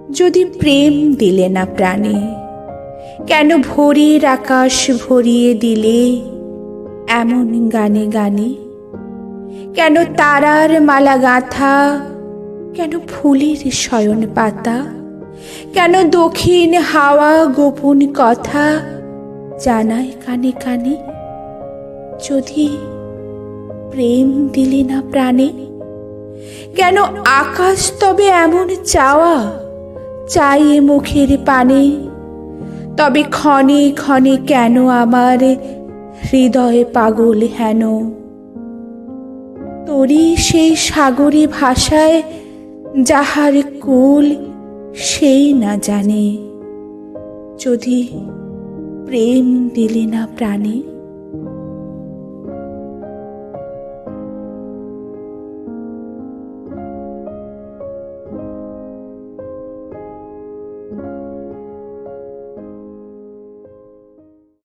যদি প্রেম দিলে না প্রাণে, কেন ভোরের আকাশ ভরিয়ে দিলে এমন গানে গানে? কেন তারার মালা গাঁথা, কেন ফুলের শয়ন পাতা, কেন দক্ষিণ হাওয়া গোপন কথা জানায় কানে কানে? যদি প্রেম দিলে না প্রাণে, কেন আকাশ তবে এমন চাওয়া চাই এ মুখের পানে? তবে ক্ষণে ক্ষণে কেন আমার হৃদয় পাগল হেন? তোরই সেই সাগরে ভাষায় যাহার কুল সেই না জানে, যদি প্রেম দিলে না প্রাণে।